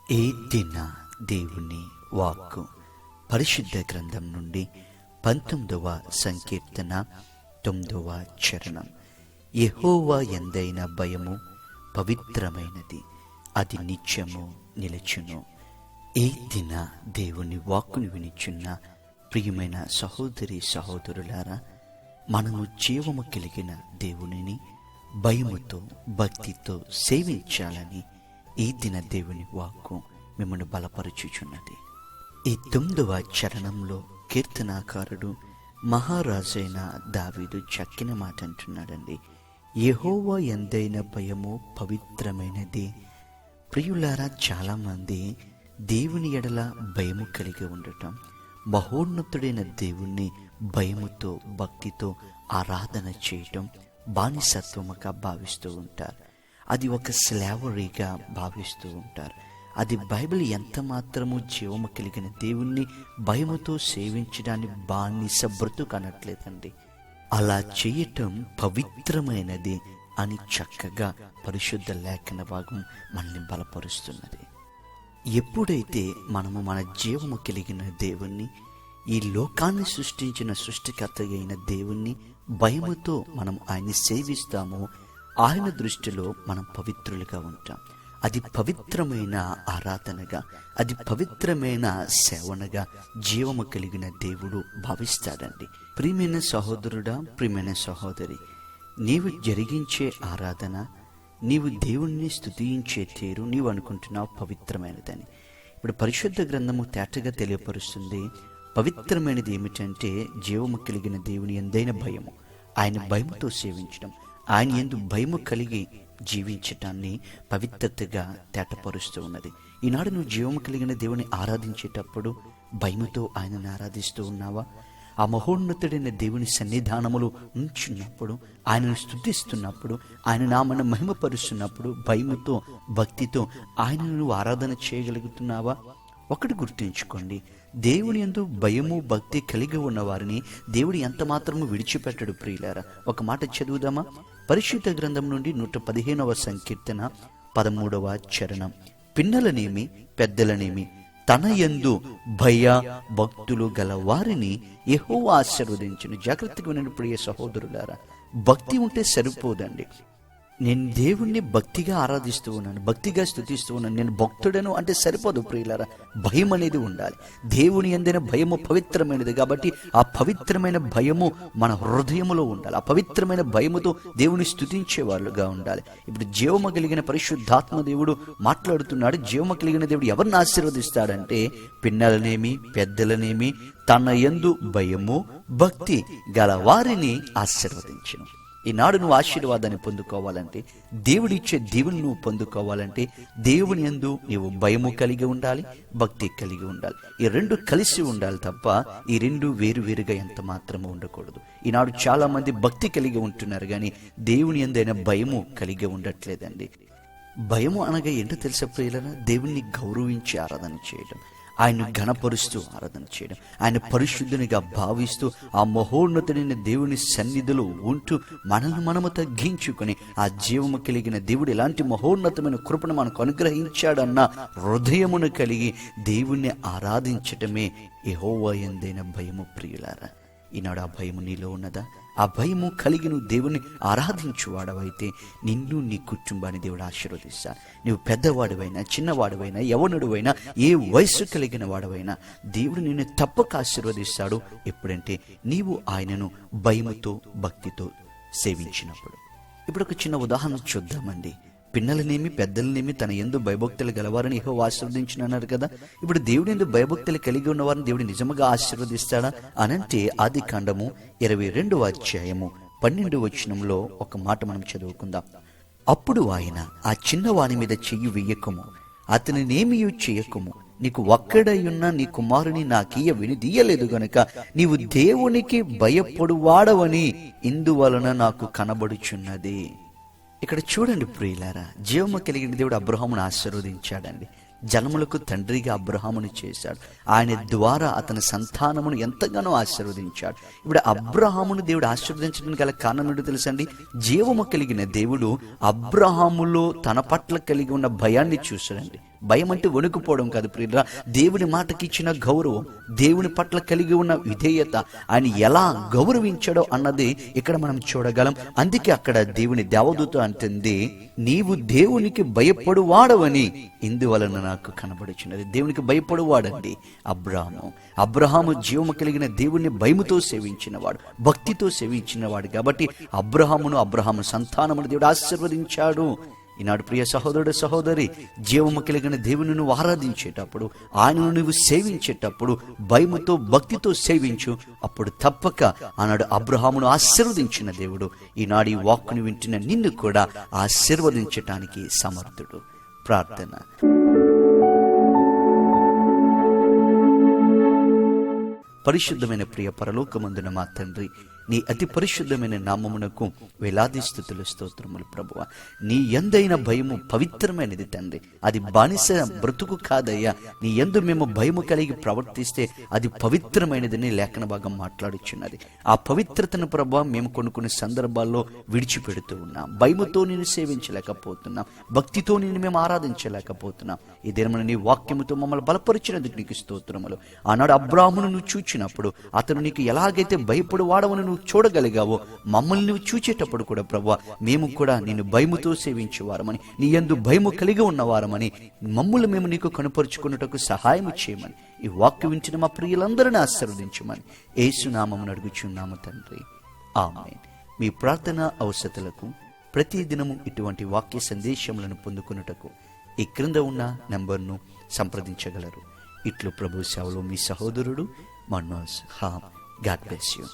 ఈ దిన దేవుని వాక్కు పరిశుద్ధ గ్రంథం నుండి 19వ సంకీర్తన 9వ చరణం. యెహోవా యందైన భయము పవిత్రమైనది, అది నిత్యము నిలుచును. ఈ దిన దేవుని వాక్కును వినిచున్న ప్రియమైన సహోదరి సహోదరులారా, మనము జీవము కలిగిన దేవునిని భయముతో భక్తితో సేవించాలని ఈ దిన దేవుని వాక్కు మిమ్మల్ని బలపరుచుచున్నది. ఈ 9వ చరణంలో కీర్తనాకారుడు మహారాజైన దావీదు చక్కిన మాట అంటున్నాడండి. యెహోవా యందైన భయము పవిత్రమైనది. ప్రియులారా, చాలామంది దేవుని ఎడల భయము కలిగి ఉండటం, మహోన్నతుడైన దేవుణ్ణి భయముతో భక్తితో ఆరాధన చేయటం బానిసత్వముగా భావిస్తూ ఉంటారు. అది ఒక స్లేవరీగా భావిస్తూ ఉంటారు. అది బైబిల్ ఎంత మాత్రము జీవము కలిగిన దేవుణ్ణి భయముతో సేవించడాన్ని బానిస బ్రతుకు అనట్లేదండి. అలా చేయటం పవిత్రమైనది అని చక్కగా పరిశుద్ధ లేఖన భాగం మనల్ని బలపరుస్తున్నది. ఎప్పుడైతే మనము మన జీవము కలిగిన దేవుణ్ణి, ఈ లోకాన్ని సృష్టించిన సృష్టికర్త అయిన దేవుణ్ణి భయముతో మనం ఆయన్ని సేవిస్తామో, ఆయన దృష్టిలో మనం పవిత్రులుగా ఉంటాం. అది పవిత్రమైన ఆరాధనగా, అది పవిత్రమైన సేవనగా జీవము కలిగిన దేవుడు భావిస్తాడండి. ప్రియమైన సహోదరుడా, ప్రియమైన సహోదరి, నీవు జరిగించే ఆరాధన, నీవు దేవుణ్ణి స్తుతించే తీరు నీవు అనుకుంటున్నావు పవిత్రమైనదని. ఇప్పుడు పరిశుద్ధ గ్రంథము తేటగా తెలియపరుస్తుంది. పవిత్రమైనది ఏమిటంటే జీవము కలిగిన దేవుని యందైన భయము, ఆయన భయముతో సేవించడం, ఆయన యందు భయము కలిగి జీవించటాన్ని పవిత్రతగా తేటపరుస్తూ ఉన్నది. ఈనాడు నువ్వు జీవము కలిగిన దేవుని ఆరాధించేటప్పుడు భయముతో ఆయనను ఆరాధిస్తూ ఉన్నావా? ఆ మహోన్నతుడైన దేవుని సన్నిధానములు ఉంచున్నప్పుడు, ఆయనను స్తుతిస్తున్నప్పుడు, ఆయన నామను మహిమపరుస్తున్నప్పుడు భయముతో భక్తితో ఆయనను నువ్వు ఆరాధన చేయగలుగుతున్నావా? ఒకటి గుర్తుంచుకోండి, దేవుని యందు భయము భక్తి కలిగి ఉన్న వారిని దేవుడు ఎంత మాత్రము విడిచిపెట్టడు. ప్రియులారా, ఒక మాట చదువుదామా? పరిశుద్ధ గ్రంథం నుండి 115వ సంకీర్తన 13వ చరణం. పిన్నలనేమి పెద్దలనేమి తన యందు భయ భక్తులు గల వారిని యెహోవా ఆశీర్వదించును. జాగ్రత్తగా వినండి ప్రియ సహోదరులారా, భక్తి ఉంటే సరిపోదండి. నేను దేవుణ్ణి భక్తిగా ఆరాధిస్తూ ఉన్నాను, భక్తిగా స్తుతిస్తూ ఉన్నాను, నేను భక్తుడను అంటే సరిపోదు ప్రియులారా. భయం అనేది ఉండాలి. దేవుని యందైన భయము పవిత్రమైనది కాబట్టి ఆ పవిత్రమైన భయము మన హృదయములో ఉండాలి. ఆ పవిత్రమైన భయముతో దేవుని స్తుతించే వాళ్ళుగా ఉండాలి. ఇప్పుడు జీవము కలిగిన పరిశుద్ధాత్మ దేవుడు మాట్లాడుతున్నాడు. జీవము కలిగిన దేవుడు ఎవరిని ఆశీర్వదిస్తాడంటే పిన్నలనేమి పెద్దలనేమి తన యందు భయము భక్తి గల వారిని ఆశీర్వదించును. ఈనాడు నువ్వు ఆశీర్వాదాన్ని పొందుకోవాలంటే, దేవుడిచ్చే దీవుని నువ్వు పొందుకోవాలంటే దేవుని యందు నీవు భయము కలిగి ఉండాలి, భక్తి కలిగి ఉండాలి. ఈ రెండు కలిసి ఉండాలి తప్ప ఈ రెండు వేరువేరుగా ఎంత మాత్రము ఉండకూడదు. ఈనాడు చాలా మంది భక్తి కలిగి ఉంటున్నారు కానీ దేవుని యందైన భయము కలిగి ఉండట్లేదండి. భయము అనగా ఏంటో తెలుసా ప్రియులరా? దేవుణ్ణి గౌరవించి ఆరాధన చేయడం, ఆయన ఘనపరుస్తూ ఆరాధన చేయడం, ఆయన పరిశుద్ధునిగా భావిస్తూ ఆ మహోన్నతుడైన దేవుని సన్నిధిలో ఉంటూ మనల్ని మనము తగ్గించుకొని ఆ జీవము కలిగిన దేవుడు ఎలాంటి మహోన్నతమైన కృపను మనకు అనుగ్రహించాడన్న హృదయమును కలిగి దేవుణ్ణి ఆరాధించటమే యెహోవా యందైన భయము. ప్రియులారా, ఈనాడు ఆ భయము నీలో ఉన్నదా? ఆ భయము కలిగి నువ్వు దేవుణ్ణి ఆరాధించువాడవైతే నిన్ను నీ కుటుంబాన్ని దేవుడు ఆశీర్వదిస్తాడు. నువ్వు పెద్దవాడివైనా చిన్నవాడివైనా యవ్వనుడివైనా ఏ వయస్సు కలిగిన వాడవైనా దేవుడు నిన్ను తప్పక ఆశీర్వదిస్తాడు. ఎప్పుడంటే నీవు ఆయనను భయముతో భక్తితో సేవించినప్పుడు. ఇప్పుడు ఒక చిన్న ఉదాహరణ చూద్దామండి. పిన్నలనేమి పెద్దలనేమి తన యందు భయభక్తులు గలవారని యెహోవా ఆశీర్వదించినారు కదా. ఇప్పుడు దేవుడి యందు భయభక్తులు కలిగి ఉన్నవారిని దేవుడు నిజముగా ఆశీర్వదిస్తాడా అనంటే ఆదికాండము 22వ అధ్యాయము 12వ వచనంలో ఒక మాట మనం చదువుకుందాం. అప్పుడు ఆయన, ఆ చిన్నవాని మీద చెయ్యి వెయ్యకుము, అతనినేమియూ చేయకుము, నీకు ఒక్కడయ్యున్న నీ కుమారుని నాకీయ వినిదీయలేదు గనుక నీవు దేవునికి భయపడువాడవని ఇందువలన నాకు కనబడుచున్నది. ఇక్కడ చూడండి ప్రియులారా, జీవము కలిగిన దేవుడు అబ్రహామును ఆశీర్వదించాడండి. జనములకు తండ్రిగా అబ్రహామును చేశాడు. ఆయన ద్వారా అతని సంతానమును ఎంతగానో ఆశీర్వదించాడు. ఇప్పుడు అబ్రహామును దేవుడు ఆశీర్వదించడానికి గల కారణం ఏంటో తెలుసండి? జీవము కలిగిన దేవుడు అబ్రహాములో తన పట్ల కలిగి ఉన్న భయాన్ని చూశాడండి. భయం అంటే వణుకుపోవడం కాదు ప్రియురా, దేవుని మాటకి ఇచ్చిన గౌరవం, దేవుని పట్ల కలిగి ఉన్న విధేయత, ఆయన ఎలా గౌరవించాడో అన్నది ఇక్కడ మనం చూడగలం. అందుకే అక్కడ దేవుని దేవదూత అంటుంది, నీవు దేవునికి భయపడువాడవని ఇందువలన నాకు కనబడుచున్నది. దేవునికి భయపడువాడండి అబ్రహాము జీవము కలిగిన దేవుణ్ణి భయముతో సేవించినవాడు, భక్తితో సేవించినవాడు. కాబట్టి అబ్రహాము సంతానమును దేవుడు ఆశీర్వదించాడు. ఈనాడు ప్రియ సహోదరుడు సహోదరి, జీవము కలిగిన దేవుని నువ్వు ఆరాధించేటప్పుడు, ఆయనను నువ్వు సేవించేటప్పుడు భయముతో భక్తితో సేవించు. అప్పుడు తప్పక ఆనాడు అబ్రహామును ఆశీర్వదించిన దేవుడు ఈనాడు ఈ వాక్కును వింటున్న నిన్ను కూడా ఆశీర్వదించటానికి సమర్థుడు. ప్రార్థన. పరిశుద్ధమైన ప్రియ పరలోకమందున మా తండ్రి, నీ అతి పరిశుద్ధమైన నామమునకు వేలాది స్తుతులు స్తోత్రములు ప్రభువా. నీ యందైన భయము పవిత్రమైనది తండ్రి, అది బానిస బ్రతుకు కాదయ్యా. నీ యందు మేము భయము కలిగి ప్రవర్తిస్తే అది పవిత్రమైనదని లేఖన భాగం మాట్లాడుచున్నది. ఆ పవిత్రతను ప్రభువా మేము కొన్ని సందర్భాల్లో విడిచిపెడుతూ ఉన్నాం. భయముతో నేను సేవించలేకపోతున్నాం, భక్తితో నేను మేము ఆరాధించలేకపోతున్నాం. ఇదేమన్నా నీ వాక్యముతో మమ్మల్ని బలపరిచినందుకు నీకు స్తోత్రములు. ఆనాడు అబ్రాహామును నువ్వు చూచినప్పుడు అతను నీకు ఎలాగైతే భయపడు వాడవని నువ్వు చూడగలిగావో, మమ్మల్ని నువ్వు చూచేటప్పుడు కూడా ప్రభువా మేము కూడా నిన్ను భయముతో సేవించేవారమని, నీ యందు భయము కలిగి ఉన్నవారమని మమ్మల్ని మేము నీకు కనుపరుచుకున్నటకు సహాయం చేయమని ఈ వాక్యం వించిన మా ప్రియులందరినీ ఆశీర్వదించమని యేసునామమున అడుగుచున్నాము తండ్రి, ఆమేన్. మీ ప్రార్థన అవసరతలకు ప్రతిదినము ఇటువంటి వాక్య సందేశములను పొందుకున్నటకు ఈ క్రింద ఉన్న నంబర్ను సంప్రదించగలరు. ఇట్లు ప్రభు సేవలో మీ సహోదరుడు మనోజ్. God bless you.